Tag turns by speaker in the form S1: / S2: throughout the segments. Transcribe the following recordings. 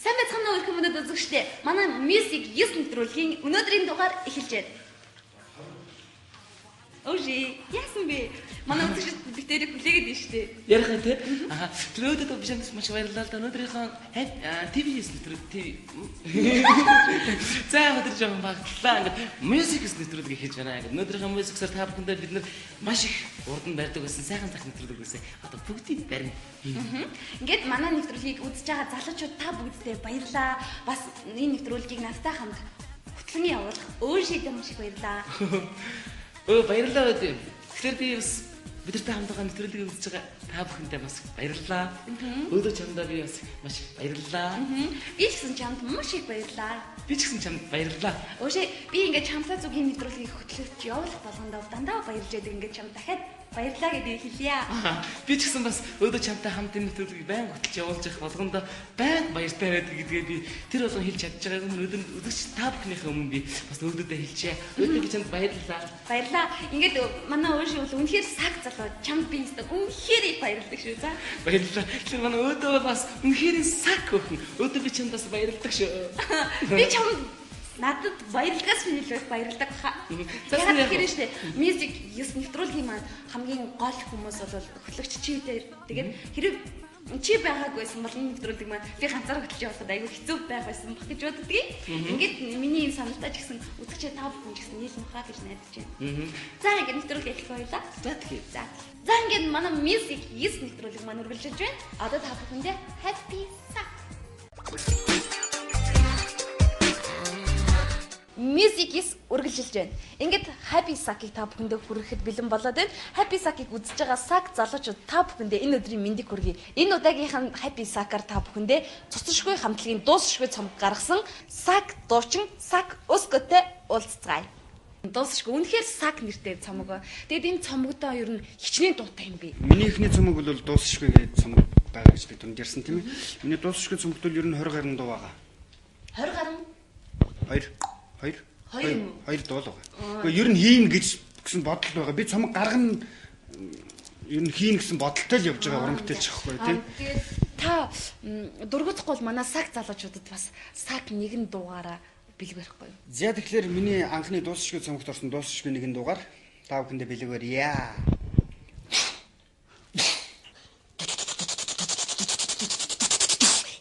S1: Сайн байцгаана уу их хүмүүст үзэгчдээ. Манай Music 9 нэвтрүүлгийн өнөөдрийн дугаар эхэлж байна. Ожи, яасан бэ? Манай үзэгчд битэрийг хүлээгээд байна шүү дээ.
S2: Ярих тий. Тэр өөдөө бишэнс маш баярлалаа. Өнөөдрийнхөө TV-с нэвтрүүлэг TV. За өнөөдөр жоохон багтлаа. Ингээд Music нэвтрүүлэг хийж байна. Ингээд өнөөдрийнхөө Music-саар та бүхэндээ бид нар маш их урдан барьдаг байсан. Сайхан зах нэвтрүүлэг байсан. Одоо бүгдийг барина.
S1: Ингээд манай нэвтрүүлгийг үзэж байгаа залуучууд та бүгдтэй баярлалаа. Бас энэ нэвтрүүлгийг надтай хамт хөтлөн явуулах Ожитэй маш их баярлалаа.
S2: Баярлалаа үү. Тэгэхээр би бас бидэртэй хамтдаа нэвтрүүлгийг үзэж байгаа та бүхэндээ бас баярлалаа. Өөдөө чамдаа би бас маш их баярлалаа.
S1: Би ч гэсэн чамд маш их баярлалаа.
S2: Би ч гэсэн чамд баярлалаа.
S1: Ожи, би ингээд чамтай зүгийн нэвтрүүлгийг хөтлөгч явуулах болгондоо дандаа баярлж байдаг. Ингээд чамд дахиад баярлалаа гэдгийг хэлье.
S2: Би ч гэсэн бас өөдөө чамтай хамт энэ нэвтрүүлгийг байнга хөтлж явуулж явах болгондоо байнга баяртай байдаг гэдгээ би тэр болгон хэлж чадж байгааг нь өөдөө үзэгч та бүхнийхээ өмнө би бас өөдөөдөө хэлчихье. Өөдөө би чамд баярлалаа.
S1: Баярлалаа. Ингээд манай Ожи бол үнэхээр саг залуу. Чамд би үнэхээр их баярлдаг шүү за.
S2: Баярлалаа. Тэр манай өөдөө бас үнэхээр саг хөхн. Өөдөө би чамд бас баярлдаг шүү.
S1: Би чамд надад баярлалгаас хэлэх баярлдаг хаа. Яагаад гэхээр шүү дээ. Music 9 нэвтрүүлгийн маань хамгийн гол хүмүүс бол хөтлөгч чи дээр. Тэгээд хэрэг чи байгаагүйсэн бол энэ нэвтрүүлэг маань би ганцаараа хөтлж явахад айгүй хэцүү байх байсан баг гэж боддгийг. Ингээд миний энэ саналтай ч гэсэн үзэгчээ та бүхэн ч гэсэн нийлмэх хаа гэж найдаж байна. За ингээд нэвтрүүлэг эхлэх байлаа.
S2: За тэгэхээр.
S1: За ингээд манай Music 9 нэвтрүүлэг маань үргэлжилж байна. Одоо та бүхэндээ happy sack. Music is үргэлжилж байна. Ингээд Happy Sack-ийг та бүхэндээ хүрэхэд бэлэн болоод байна. Happy Sack-ийг үзэж байгаа сак залуучууд та бүхэндээ энэ өдрийн мэндийг хүргэе. Энэ удаагийнхан Happy Sack-аар та бүхэндээ цуцшгүй хамтлагийн дуусшгүй цомог гаргасан сак дуучин сак өскөтэй уулзцгаая. Дуусшгүй үнэхээр сак нэртэй цомог. Тэгэд энэ цомогдоо ер нь хичнээн дуутай юм би.
S3: Миний эхний цомог бол дуусшгүй гэдэг цомог байгаа гэж би дүнд ярьсан тийм ээ. Миний дуусшгүй цомогт бол ер нь 20 гаруй дуу байгаа.
S1: 20 гаруй?
S3: 2 дуул байгаа. Гэхдээ ер нь хийн гэсэн бодол байгаа. Би цомог гаргана ер нь хийн гэсэн бодолтой л явж байгаа уран бүтээлч аахгүй тийм.
S1: Тэгээд та дургуцахгүй бол манай сак залуучуудад бас сак нэгэн дуугаараа бэлгэрхгүй юу?
S3: За тэгэхээр миний анхны дуусшгүй цомогт орсон дуусшгүй нэгэн дуугаар та бүхэндээ бэлгээрье.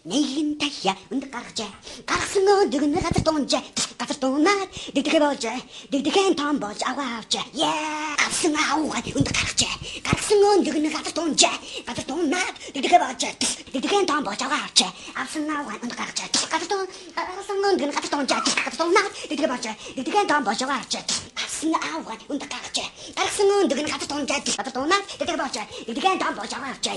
S4: Нэгэн таяа үнд гаргажээ. Гаргасан өдөр нь газар дуунжээ. Газар дуунаад дэгдэгэ боожээ. Дэгдэхэн том болж аваа авчээ. Авсан аавгаа үнд гаргажээ. Гаргасан өдөр нь газар дуунжээ. Газар дуунаад дэгдэгэ боожээ. Дэгдэхэн том болж аваа авчээ. Авсан аавгаа үнд гаргажээ. Гаргасан өдөр нь газар дуунжээ. Газар дуунаад дэгдэгэ боожээ. Дэгдэхэн том болж аваа авчээ. Авсан аавгаа үнд гаргажээ. Гаргасан өдөр нь газар дуунжээ. Газар дуунаад дэгдэгэ боожээ. Дэгдэхэн том болж аваа авчээ.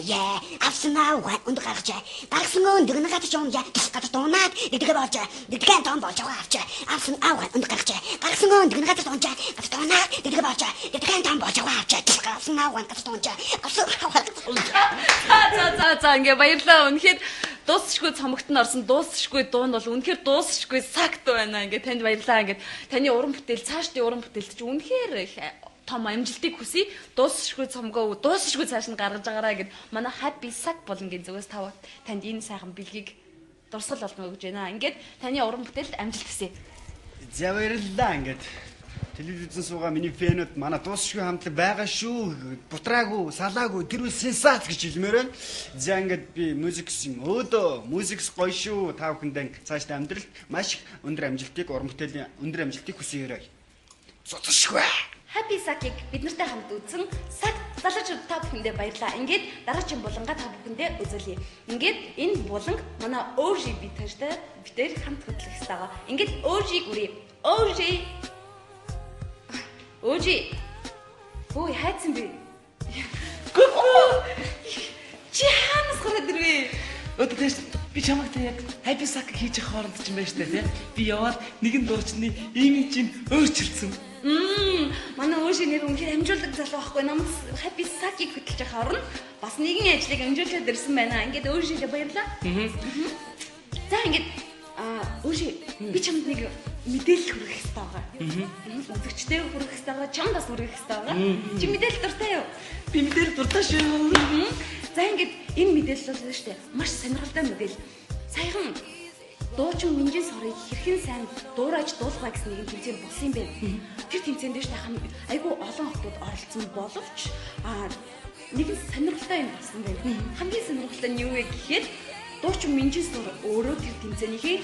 S4: Авсан аавгаа үнд гаргажээ. Гаргасан өдөр гадар дуунжээ. Гадар дуунаад дэгдэгэ боожээ. Дэгдэхэн том болж аваа авчээ. Авсан аавгаа үнд гаргажээ. Гаргасан өдөр гадар дуунжээ. Гадар дуунаад дэгдэгэ боожээ. Дэгдэхэн том болж аваа авчээ. Авсан аавгаа гадар дуунжээ. Авсан
S1: За ингээ баярлалаа. Үнэхээр дуусшгүй цомогт нь орсон дуусшгүй дуу нь бол үнэхээр дуусшгүй сакт байна. Ингээ танд баярлалаа. Ингээ таны уран бүтээл цаашдын уран бүтээлч үнэхээр их том амжилтыг хүсье. Дуусшгүй цомгоо дуусшгүй цааш нь гаргаж байгаараа гэд манай Happy Sack болонгийн зүгээс танд энэ сайхан бэлгийг дурсгал олно гэж байна. Ингээд таны уран бүтээлд амжилт хүсье.
S3: За баярлалаа ингээд телевизэн суугаа миний фэнүүд манай дуусшгүй хамтлаг байгаа шүү. Бутраагүй, салаагүй тэр үл сенсац гэж хэлмээр байна. За ингээд би музиксэн өөдөө музикс гоё шүү. Та бүхэндээ цаашдаа амьдралд маш их өндөр амжилтыг уран бүтээлийн өндөр амжилтыг хүсье. Цуцшгүй
S1: Happy Sack-ийг бид нартай хамт үзсэн сак залуучууд та бүхэндээ баярлалаа. Ингээд дараагийн булангаа та бүхэндээ үзүүлье. Ингээд энэ буланг манай Ожи битээр хамт хөтлөх хэрэгтэй байгаа. Ингээд Ожиг үрье. Ожи. Ой хайцсан би. Чи хаанаас гараад ирвэ?
S2: Өөдөөс би чамайг яг Happy Sack хийж явах хооронд ч юм байна шүү дээ. Би яваад нэгэн дуучны имижийг өөрчилсөн.
S1: Манай Ожи нэр үнэхээр амжуулдаг залуу байхгүй. Намайг Happy Sack-ийг хөтлж явах орно. Бас нэгэн ажлыг амжуулаад ирсэн байна. Ингээд Ожигээ баярлаа. За ингээд Ожи би чамд нэг мэдээлэл хүргэх хэрэгтэй байгаа. Үзэгчтэй хүргэх хэрэгтэй байгаа. Чамд бас хүргэх хэрэгтэй байгаа. Чи мэдээлэл дуртай юу?
S2: Би мэдээлэл дуртай шүү.
S1: За ингээд энэ мэдээлэл бол шүү дээ. Маш сонирхолтой мэдээлэл. Саяхан дуучин Минжин сорыг хэрхэн сайн дуурайж дуулгая гэсэн нэгэн тэмцээн болсон юм байна. Тэр тэмцээнд дэвш айгүй олон охтууд оролцсон боловч нэгэн сонирхолтой юм болсон байна. Хамгийн сонирхолтой нь юу вэ гэхээр дуучин Минжин сор өөрөө тэр тэмцээнийхээ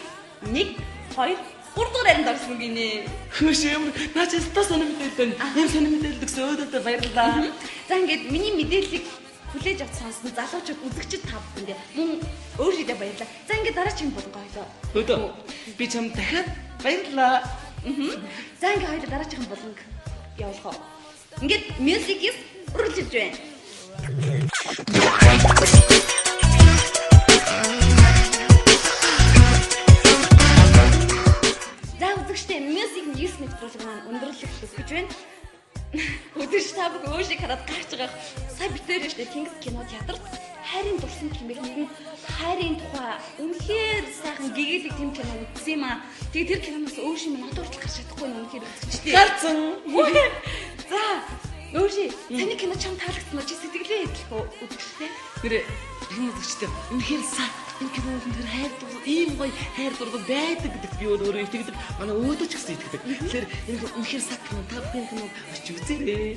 S1: 1, 2, 3 дугаар арнд орсон гинэ.
S2: Хөөш юм. Наач өстө сонир мэдээлэл байна. Ийм сонир мэдээлэл өгсөн өөдөө баярлалаа.
S1: За ингээд миний мэдээллийг хүлээж авч сонсон залуучууд үзэгчд та бүхэндээ мөн өөрийгөө баярлалаа. За ингээд дараагийн болгоо хойлоо.
S2: Өөдөө би чам дахиад баярлалаа.
S1: За ингээд хоёул дараагийн болонг явуулгаа. Ингээд мьюзикийг үргэлжлэж байна. За үзэгчдээ мьюзик 9 нэвтрүүлэг маань өндөрлөх гэж байна. Өдөрч та бүхэн өөрийг хараад гарч байгаа. Сая битээр штэ Тэнгис кино театрт хайрын дурсан хэмээх нэгэн хайрын тухай үнэхээр сайхан гэгээлэг тэм кино үзсэн юм аа. Тэгээ тэр киноноос өөршийн минь нот уртл гарч чадахгүй юм үнэхээр үзчихтэй.
S2: Гарцсан.
S1: За өөрший таны кино чам таалагдсан уу? Чи сэтгэлээ хэлэх үү үзчихтэй?
S2: Нэрээ энэ үзэгчтэй үнэхээр сайн энэ кинонд тэр хайр дурсал ийм гоё хайр дурсал байдаг гэдэгт би өөрөө итгэдэг. Манай өөдөө ч гэсэн итгэдэг. Тэгэхээр энэ үнэхээр сайн кино та бүхэн киног очиж үзээрэй.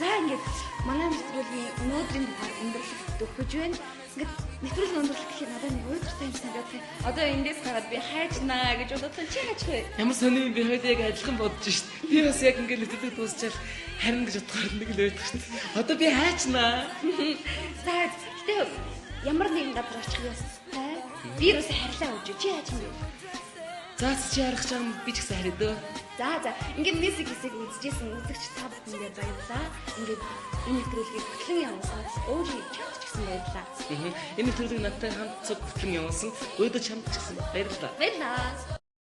S1: За ингээд манай нэвтрүүлгийн өнөөдрийн дугаар өндөрлөлт өгч байна. Ингээд нэвтрүүлгийн өндөрлөлт гэхээр надад нэг уйдгартай юм санагдав. Одоо эндээс гараад би хайжнаа гэж бодсон. Чи хайчих вэ?
S2: Ямар сони би хоёул яг адилхан бодож шít. Би бас яг ингээд нэвтрүүлэг дуусчаал харин гэж бодохоор нэг л байдаг шít. Одоо би хайчнаа.
S1: За гэтээ ямар нэгэн газар очих ёстой. Би юусаа харьлаа өгч. Чи хайчих юм бэ?
S2: За чи харах чам би ч гэсэн харидөө.
S1: За ингээд мьюзик хэсэг үзчихсэн үзэгч та бүхэндээ баярлалаа. Ингээд энэ нэвтрүүлгийг хөтлөн явуулсан өөрийн чамд ч гэсэн баярлалаа.
S2: Энэ нэвтрүүлгийг надтай хамт цуг хөтлөн явуулсан өөдөө чамд ч гэсэн баярлалаа.
S1: Баярлалаа.